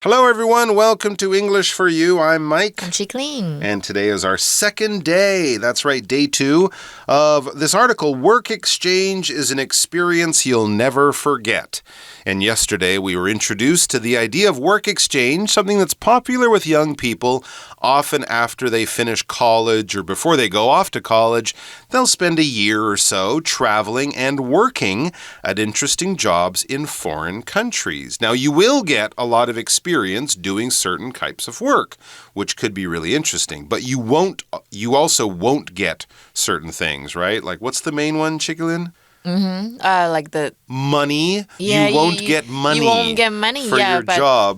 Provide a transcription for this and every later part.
Hello, everyone. Welcome to English for You. I'm Mike. I'm Chikling. And today is our second day. That's right, day 2 of this article. Work exchange is an experience you'll never forget. And yesterday we were introduced to the idea of work exchange, something that's popular with young people. Often after they finish college or before they go off to college, they'll spend a year or so traveling and working at interesting jobs in foreign countries. Now, you will get a lot of experience doing certain types of work, which could be really interesting, but you also won't get certain things, right? Like, what's the main one, Chicolin? Like the money. Yeah, you won't get money. You won't get money for your job.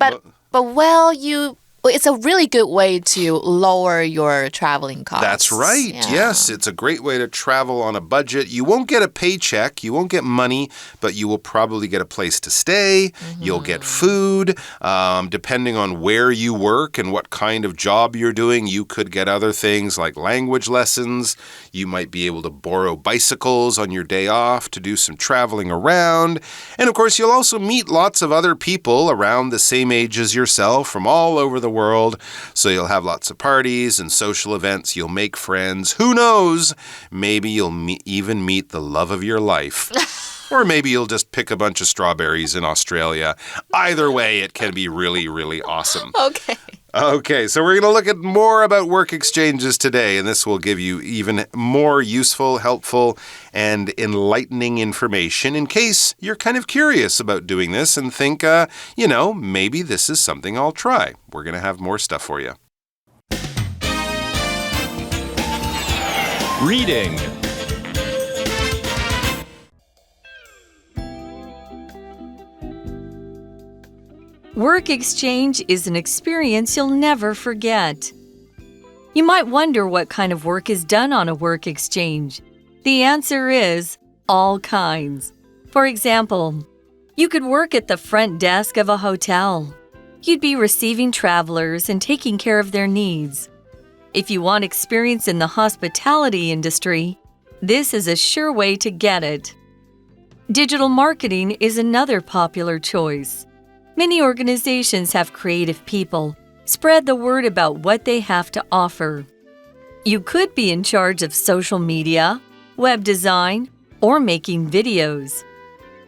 But it's a really good way to lower your traveling costs. That's right. Yeah. Yes, it's a great way to travel on a budget. You won't get a paycheck. You won't get money, but you will probably get a place to stay. You'll get food. Depending on where you work and what kind of job you're doing, you could get other things like language lessons. You might be able to borrow bicycles on your day off to do some traveling around. And of course, you'll also meet lots of other people around the same age as yourself from all over the world. So you'll have lots of parties and social events. You'll make friends. Who knows? Maybe you'll even meet the love of your life. Or maybe you'll just pick a bunch of strawberries in Australia. Either way, it can be really, really awesome. Okay, so we're going to look at more about work exchanges today, and this will give you even more useful, helpful, and enlightening information in case you're kind of curious about doing this and think, maybe this is something I'll try. We're going to have more stuff for you. Reading. Work exchange is an experience you'll never forget. You might wonder what kind of work is done on a work exchange. The answer is all kinds. For example, you could work at the front desk of a hotel. You'd be receiving travelers and taking care of their needs. If you want experience in the hospitality industry, this is a sure way to get it. Digital marketing is another popular choice. Many organizations have creative people spread the word about what they have to offer. You could be in charge of social media, web design, or making videos.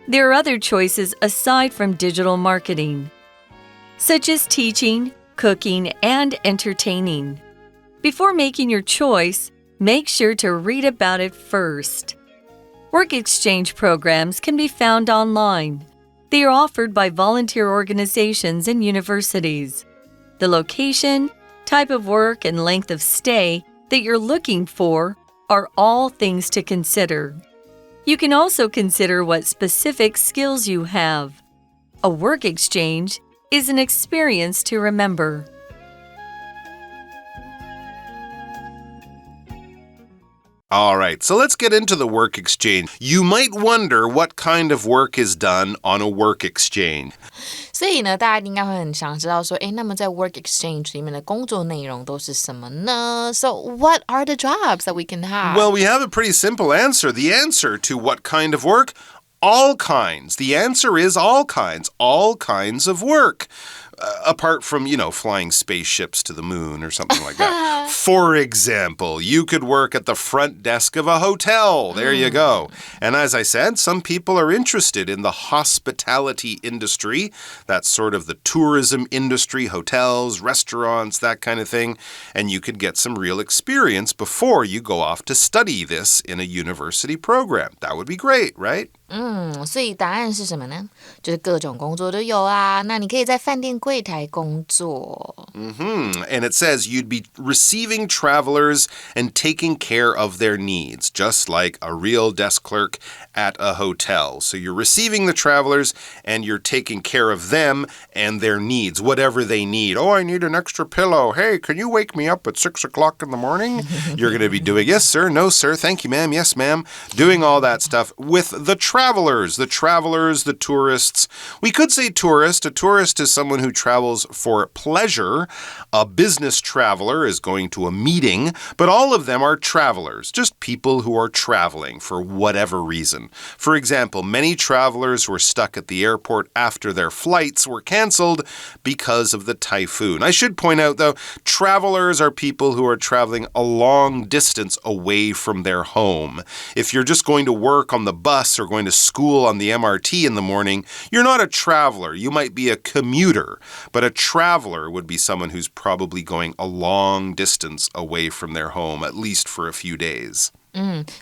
There are other choices aside from digital marketing, such as teaching, cooking, and entertaining. Before making your choice, make sure to read about it first. Work exchange programs can be found online. They are offered by volunteer organizations and universities. The location, type of work, and length of stay that you're looking for are all things to consider. You can also consider what specific skills you have. A work exchange is an experience to remember. All right, so let's get into the work exchange. You might wonder what kind of work is done on a work exchange. 所以呢，大家应该会很想知道说，那么在 work exchange 里面的工作内容都是什么呢？ So what are the jobs that we can have? Well, we have a pretty simple answer. The answer to what kind of work? All kinds. The answer is all kinds of work. Apart from, flying spaceships to the moon or something like that. For example, you could work at the front desk of a hotel. There you go. And as I said, some people are interested in the hospitality industry. That's sort of the tourism industry, hotels, restaurants, that kind of thing. And you could get some real experience before you go off to study this in a university program. That would be great, right? 所以答案是什么呢？就是各种工作都有啊。那你可以在饭店柜台工作。And it says you'd be receiving travelers and taking care of their needs, just like a real desk clerk at a hotel. So you're receiving the travelers and you're taking care of them and their needs, whatever they need. Oh, I need an extra pillow. Hey, can you wake me up at 6 o'clock in the morning? You're going to be doing, yes, sir, no, sir, thank you, ma'am, yes, ma'am. Doing all that stuff with the travelers. travelers, the tourists. We could say tourist. A tourist is someone who travels for pleasure. A business traveler is going to a meeting, but all of them are travelers, just people who are traveling for whatever reason. For example, many travelers were stuck at the airport after their flights were canceled because of the typhoon. I should point out, though, travelers are people who are traveling a long distance away from their home. If you're just going to work on the bus or going to school on the MRT in the morning, you're not a traveler. You might be a commuter, but a traveler would be someone who's probably going a long distance away from their home, at least for a few days.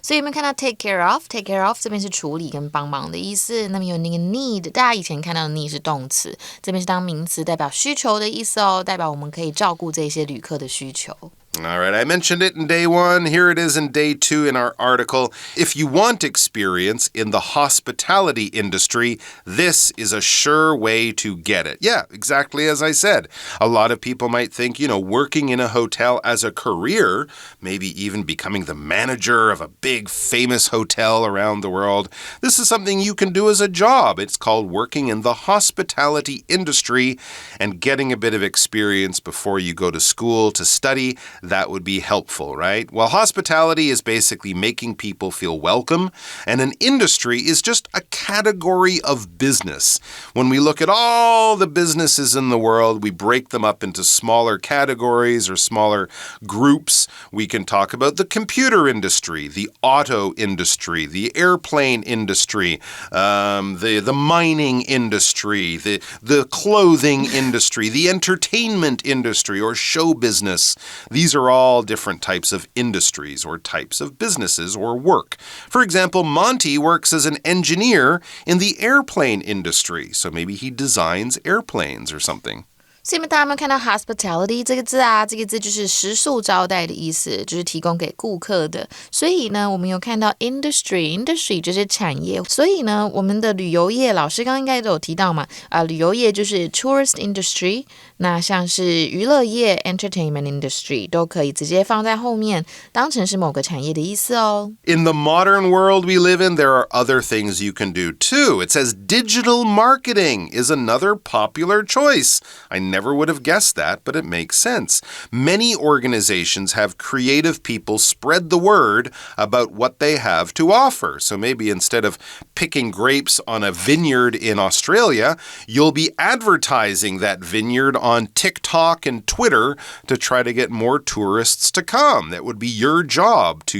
所以有没有看到 take care of 这边是处理跟帮忙的意思，那么有那个 need， 大家以前看到的 need 是动词，这边是当名词，代表需求的意思哦，代表我们可以照顾这些旅客的需求。All right, I mentioned it in day 1. Here it is in day 2 in our article. If you want experience in the hospitality industry, this is a sure way to get it. Yeah, exactly as I said. A lot of people might think, working in a hotel as a career, maybe even becoming the manager of a big famous hotel around the world. This is something you can do as a job. It's called working in the hospitality industry and getting a bit of experience before you go to school to study. That would be helpful, right? Well, hospitality is basically making people feel welcome, and an industry is just a category of business. When we look at all the businesses in the world, we break them up into smaller categories or smaller groups. We can talk about the computer industry, the auto industry, the airplane industry, the mining industry, the clothing industry, the entertainment industry, or show business. These are all different types of industries or types of businesses or work. For example, Monty works as an engineer in the airplane industry, so maybe he designs airplanes or something. 所以大家有没有看到 hospitality 这个字啊？这个字就是食宿招待的意思，就是提供给顾客的。所以呢，我们有看到 industry 就是产业。所以呢，我们的旅游业，老师刚刚应该都有提到嘛，旅游业就是 tourist industry。那像是娱乐业 entertainment industry 都可以直接放在后面，当成是某个产业的意思哦。In the modern world we live in, there are other things you can do too. It says digital marketing is another popular choice. I never would have guessed that, but it makes sense. Many organizations have creative people spread the word about what they have to offer. So maybe instead of picking grapes on a vineyard in Australia, you'll be advertising that vineyard on TikTok and Twitter to try to get more tourists to come. That would be your job to,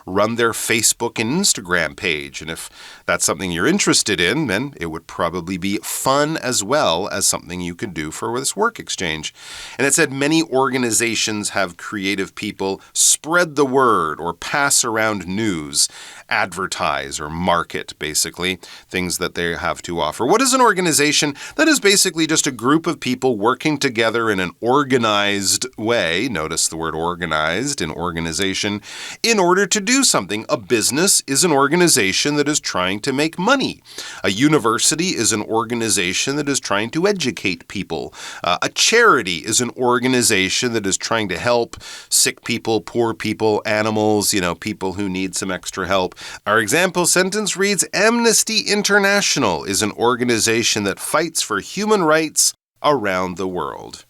run their Facebook and Instagram page. And if that's something you're interested in, then it would probably be fun as well as something you could do for this work exchange. And it said many organizations have creative people spread the word or pass around news, advertise or market, basically, things that they have to offer. What is an organization? That is basically just a group of people working together in an organized way. Notice the word organized in organization in order to do something. A business is an organization that is trying to make money. A university is an organization that is trying to educate people. A charity is an organization that is trying to help sick people, poor people, animals, people who need some extra help. Our example sentence reads, Amnesty International is an organization that fights for human rights around the world.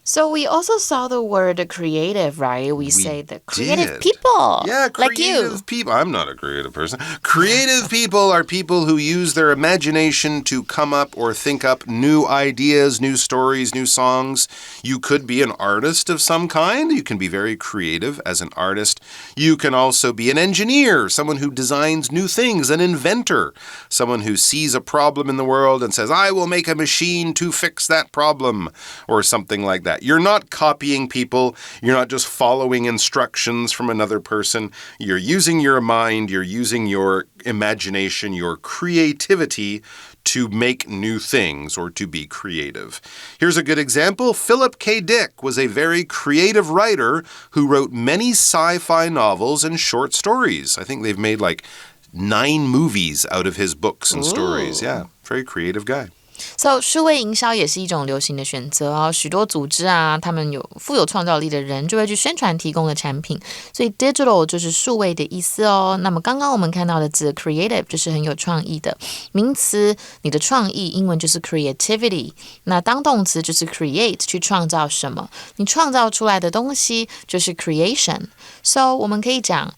So we also saw the word creative, right? We say the creative people. Yeah, creative people. I'm not a creative person. Creative people are people who use their imagination to come up or think up new ideas, new stories, new songs. You could be an artist of some kind. You can be very creative as an artist. You can also be an engineer, someone who designs new things, an inventor, someone who sees a problem in the world and says, I will make a machine to fix that problem, or something like that. You're not copying people. You're not just following instructions from another person. You're using your mind. You're using your imagination, your creativity to make new things or to be creative. Here's a good example. Philip K. Dick was a very creative writer who wrote many sci-fi novels and short stories. I think they've made like 9 movies out of his books and stories. Yeah, very creative guy. So 数位营销也是一种流行的选择哦，许多组织啊，他们富有创造力的人就会去宣传提供的产品，所以 digital 就是数位的意思哦。那么刚刚我们看到的字 creative 就是很有创意的名词，你的创意英文就是 creativity， 那当动词就是 create 去创造什么，你创造出来的东西就是 creation。 So 我们可以讲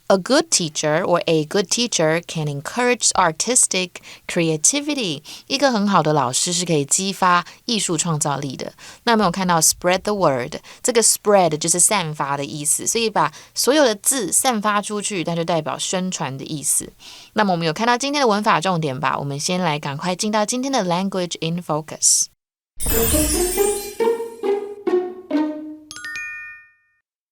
A good teacher or a good teacher can encourage artistic creativity. 一个很好的老师是可以激发艺术创造力的。那有没有看到 spread the word？ 这个 spread 就是散发的意思，所以把所有的字散发出去，它就代表宣传的意思。那么我们有看到今天的文法重点吧？我们先来赶快进到今天的 language in focus。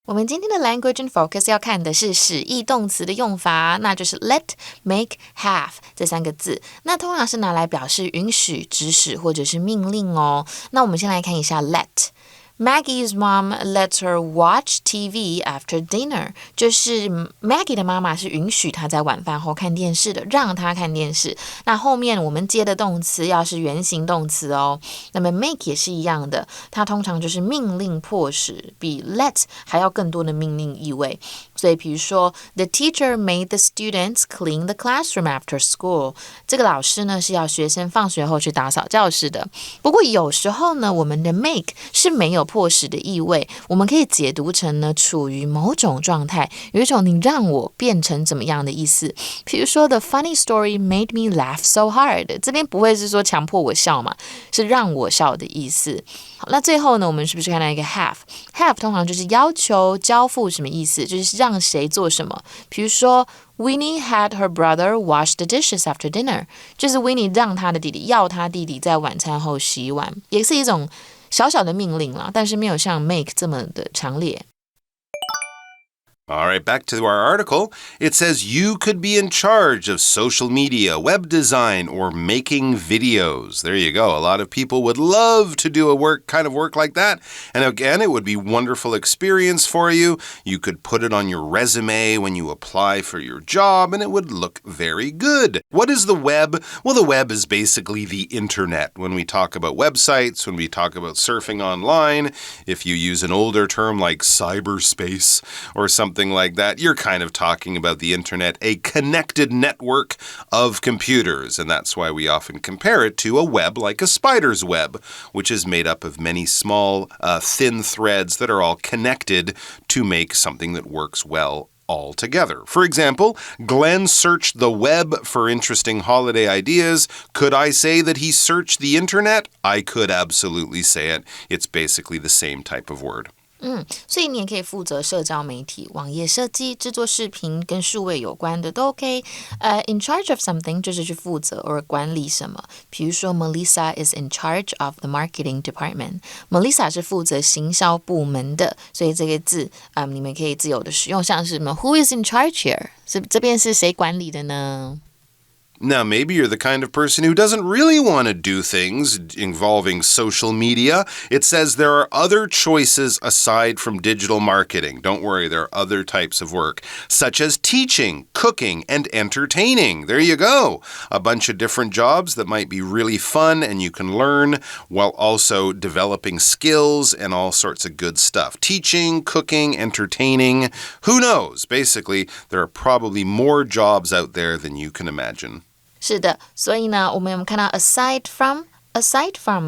我们今天的 language in focus 要看的是使役动词的用法，那就是 let, make, have 这三个字。那通常是拿来表示允许、指使或者是命令哦。那我们先来看一下 let。Maggie's mom lets her watch TV after dinner. 就是 Maggie 的妈妈是允许她在晚饭后看电视的，让她看电视。那后面我们接的动词要是原形动词哦。那么 make 也是一样的，它通常就是命令迫使，比 let 还要更多的命令意味。所以比如说 The teacher made the students clean the classroom after school. 这个老师呢是要学生放学后去打扫教室的。不过有时候呢，我们的 make 是没有迫使的意味，我们可以解读成呢处于某种状态，有一种你让我变成怎么样的意思。比如说 The funny story made me laugh so hard. 这边不会是说强迫我笑嘛，是让我笑的意思。好，那最后呢，我们是不是看到一个 have 通常就是要求、交付什么意思，就是让谁做什么。比如说Winnie had her brother wash the dishes after dinner. 就是 Winnie 让他的弟弟，要他弟弟在晚餐后洗碗，也是一种小小的命令啦，但是没有像 make 这么的强烈。All right, back to our article. It says you could be in charge of social media, web design, or making videos. There you go. A lot of people would love to do a kind of work like that. And again, it would be a wonderful experience for you. You could put it on your resume when you apply for your job, and it would look very good. What is the web? Well, the web is basically the internet. When we talk about websites, when we talk about surfing online, if you use an older term like cyberspace or something like that, you're kind of talking about the internet, a connected network of computers. And that's why we often compare it to a web like a spider's web, which is made up of many small, thin threads that are all connected to make something that works well all together. For example, Glenn searched the web for interesting holiday ideas. Could I say that he searched the internet? I could absolutely say it. It's basically the same type of word. 所以你也可以负责社交媒体、网页设计、制作视频跟数位有关的都 OK。In charge of something 就是去负责或管理什么。比如说 Melissa is in charge of the marketing department. Melissa 是负责行销部门的，所以这个字你们可以自由的使用，像是什么 Who is in charge here? 这边是谁管理的呢？Now, maybe you're the kind of person who doesn't really want to do things involving social media. It says there are other choices aside from digital marketing. Don't worry, there are other types of work, such as teaching, cooking, and entertaining. There you go. A bunch of different jobs that might be really fun and you can learn while also developing skills and all sorts of good stuff. Teaching, cooking, entertaining. Who knows? Basically, there are probably more jobs out there than you can imagine. 是的，所以呢，我们有没有看到 aside from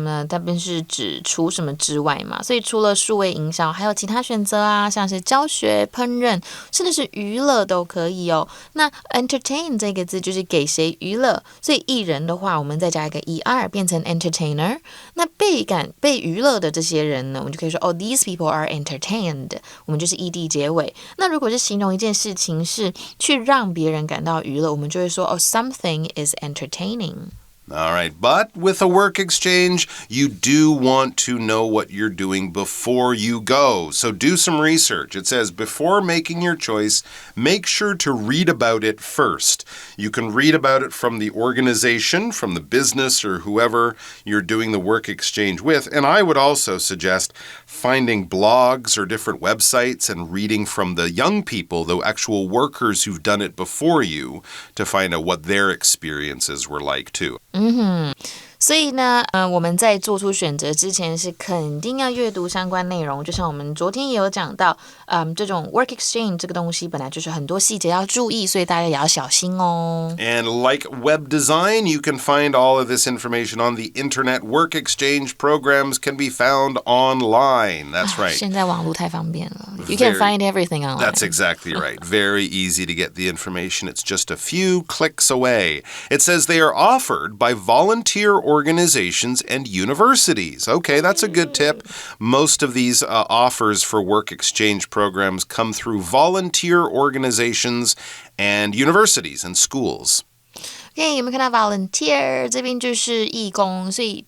呢？它便是指除什么之外嘛，所以除了数位营销，还有其他选择啊，像是教学、烹饪，甚至是娱乐都可以哦。那 entertain 这个字就是给谁娱乐，所以艺人的话，我们再加一个 er 变成 entertainer。那被娱乐的这些人呢，我们就可以说these people are entertained， 我们就是 ed 结尾。那如果是形容一件事情是去让别人感到娱乐，我们就会说something is entertaining。All right, but with a work exchange, you do want to know what you're doing before you go. So do some research. It says before making your choice, make sure to read about it first. You can read about it from the organization, from the business, or whoever you're doing the work exchange with. And I would also suggest finding blogs or different websites and reading from the young people, the actual workers who've done it before you, to find out what their experiences were like too. 所以呢，我们在做出选择之前是肯定要阅读相关内容，就像我们昨天也有讲到，这种 work exchange 这个东西本来就是很多细节要注意，所以大家也要小心哦。And like web design, you can find all of this information on the internet. Work exchange programs can be found online. That's right. 现在网络太方便了。You can find everything online. That's exactly right. Very easy to get the information. It's just a few clicks away. It says they are offered by volunteer organizations and universities. Okay, that's a good tip. Most of these offers for work exchange programs come through volunteer organizations and universities and schools. OK， 有没有看到 volunteer 这边就是义工，所以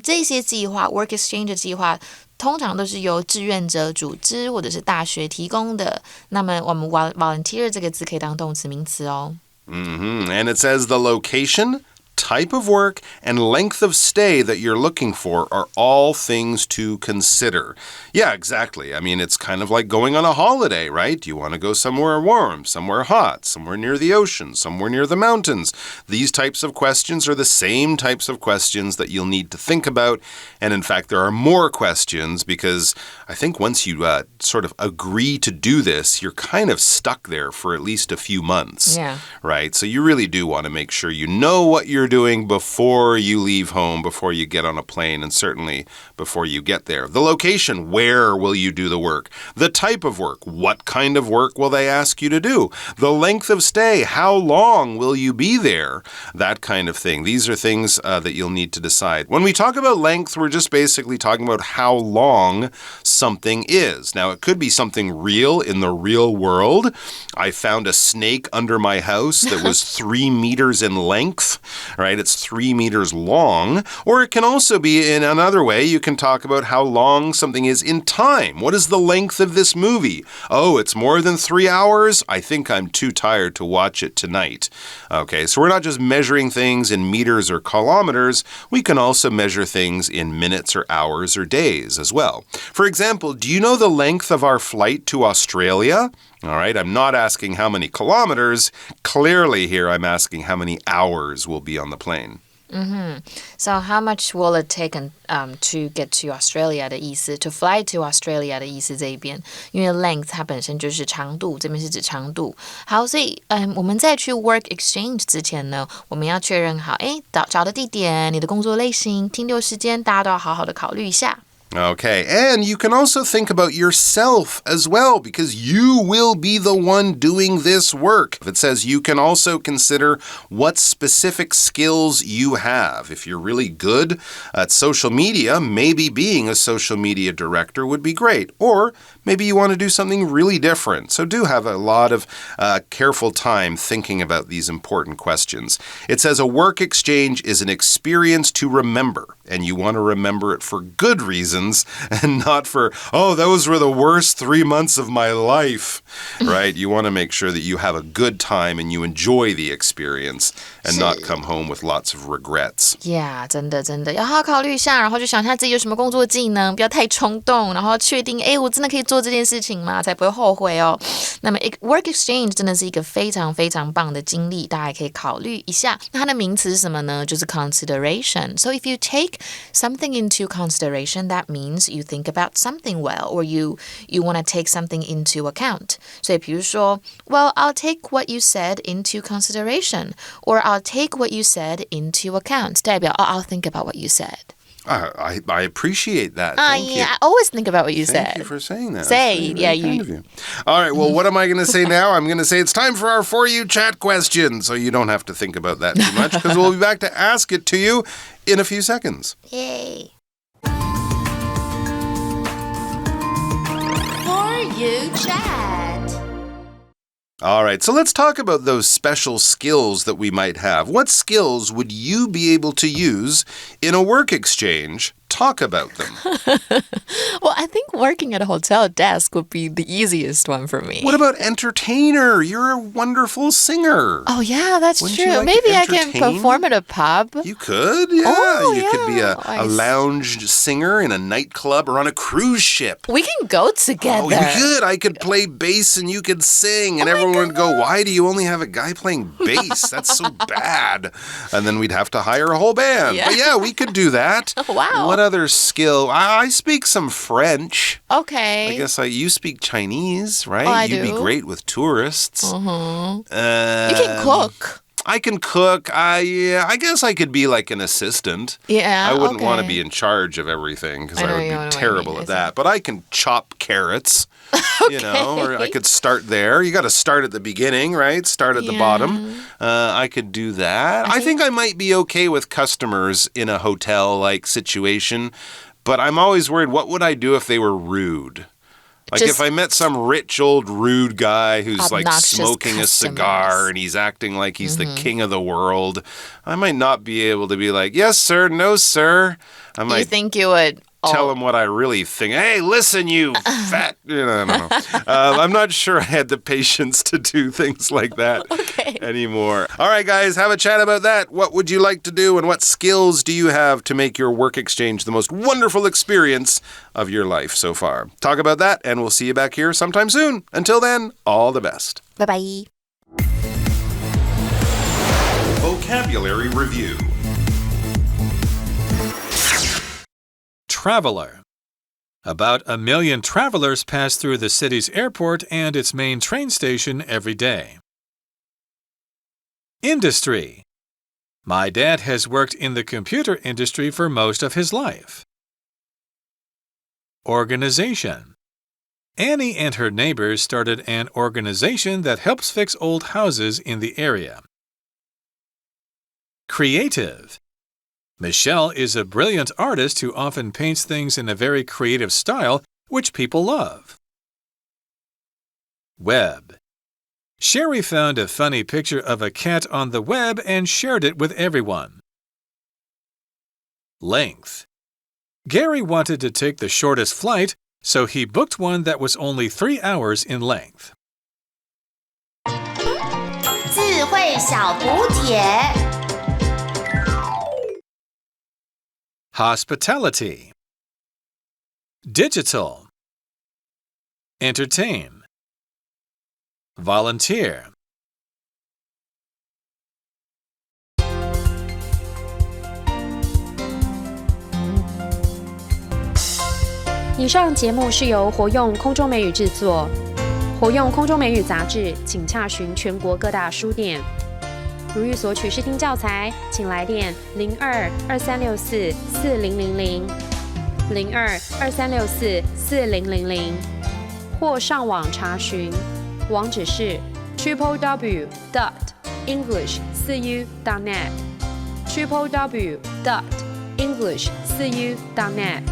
这些计划 work exchange 的计划通常都是由志愿者组织或者是大学提供的。那么我们 volunteer 这个字可以当动词名词哦。And it says the location, type of work, and length of stay that you're looking for are all things to consider. Yeah, exactly. I mean, it's kind of like going on a holiday, right? You want to go somewhere warm, somewhere hot, somewhere near the ocean, somewhere near the mountains. These types of questions are the same types of questions that you'll need to think about. And in fact, there are more questions because I think once you sort of agree to do this, you're kind of stuck there for at least a few months. Yeah. Right? So you really do want to make sure you know what you're doing before you leave home, before you get on a plane, and certainly before you get there. The location, where will you do the work? The type of work, what kind of work will they ask you to do? The length of stay, how long will you be there? That kind of thing. These are things that you'll need to decide. When we talk about length, we're just basically talking about how long something is. Now, it could be something real in the real world. I found a snake under my house that was 3 meters in length. Right? It's 3 meters long. Or it can also be in another way. You can talk about how long something is in time. What is the length of this movie? Oh, it's more than 3 hours? I think I'm too tired to watch it tonight. Okay, so we're not just measuring things in meters or kilometers. We can also measure things in minutes or hours or days as well. For example, do you know the length of our flight to Australia? All right, I'm not asking how many kilometers. Clearly here, I'm asking how many hours will be on the plane. So how much will it take to get to Australia 的意思 to fly to Australia 的意思这一边，因为 length 它本身就是长度，这边是指长度。好，所以我们在去 work exchange 之前呢，我们要确认好，找的地点、你的工作类型、停留时间，大家都要好好的考虑一下。Okay, and you can also think about yourself as well because you will be the one doing this work. It says you can also consider what specific skills you have. If you're really good at social media, maybe being a social media director would be great. Or maybe you want to do something really different. So do have a lot of careful time thinking about these important questions. It says a work exchange is an experience to remember, and you want to remember it for good reasons and not for, oh, those were the worst 3 months of my life, right? You want to make sure that you have a good time and you enjoy the experience and not come home with lots of regrets. Yeah, 真的要好好考虑一下，然后就想一下自己有什么工作技能，不要太冲动，然后确定，我真的可以做这件事情吗？才不会后悔哦。那么 work exchange 真的是一个非常非常棒的经历，大家也可以考虑一下。那它的名词是什么呢？就是 consideration. So if you take something into consideration, that means you think about something well, or you want to take something into account. 所以比如说 well, I'll take what you said into consideration, or I'll take what you said into account. 代表 I'll think about what you said. I appreciate that. Thank you. I always think about what you said. Thank you for saying that. You. All right, well, what am I going to say now? I'm going to say it's time for our For You Chat question. So you don't have to think about that too much because we'll be back to ask it to you in a few seconds. Yay. For You Chat. All right, so let's talk about those special skills that we might have. What skills would you be able to use in a work exchange talk about them. Well, I think working at a hotel desk would be the easiest one for me. What about entertainer? You're a wonderful singer. Oh, yeah, that's Wouldn't true. you like Maybe to I can entertain? perform at a pub. You could, yeah. Oh, you could be yeah. a lounge singer in a nightclub or on a cruise ship. We can go together. Oh, you could. I could play bass and you could sing. And everyone would go, why do you only have a guy playing bass? That's so bad. And then we'd have to hire a whole band. Yeah. But yeah, we could do that. Wow. What other skill? I speak some French. Okay. I guess you speak Chinese, right? Oh, I You'd be do. great with tourists. You can cook. I can cook. I guess I could be like an assistant. Yeah, I wouldn't want to okay. be in charge of everything because I I know would you know be what I terrible mean. at that. But I can chop carrots, or I could start there. You got to start at the beginning, right? Start at the bottom. I could do that. I think I might be okay with customers in a hotel-like situation, but I'm always worried, what would I do if they were rude? Like if I met some rich old rude guy who's like smoking a cigar and he's acting like he's the king of the world, I might not be able to be like, yes, sir, no, sir. I might You think you would tell him what I really think. Hey, listen, you fat... I don't know. I'm not sure I had the patience to do things like that anymore. All right, guys, have a chat about that. What would you like to do and what skills do you have to make your work exchange the most wonderful experience of your life so far? Talk about that, and we'll see you back here sometime soon. Until then, all the best. Bye-bye. Vocabulary Review. Traveler. About 1 million travelers pass through the city's airport and its main train station every day. Industry. My dad has worked in the computer industry for most of his life. Organization. Annie and her neighbors started an organization that helps fix old houses in the area. Creative. Michelle is a brilliant artist who often paints things in a very creative style, which people love. Web. Sherry found a funny picture of a cat on the web and shared it with everyone. Length. Gary wanted to take the shortest flight, so he booked one that was only 3 hours in length. 智慧小补帖 Hospitality. Digital. Entertain. Volunteer. 以上节目是由活用空中美语制作，活用空中美语杂志，请洽询全国各大书店。如欲索取试听教材，请来电02-2364-4000 02-2364-4000，或上网查询，网址是 www.english4u.net www.english4u.net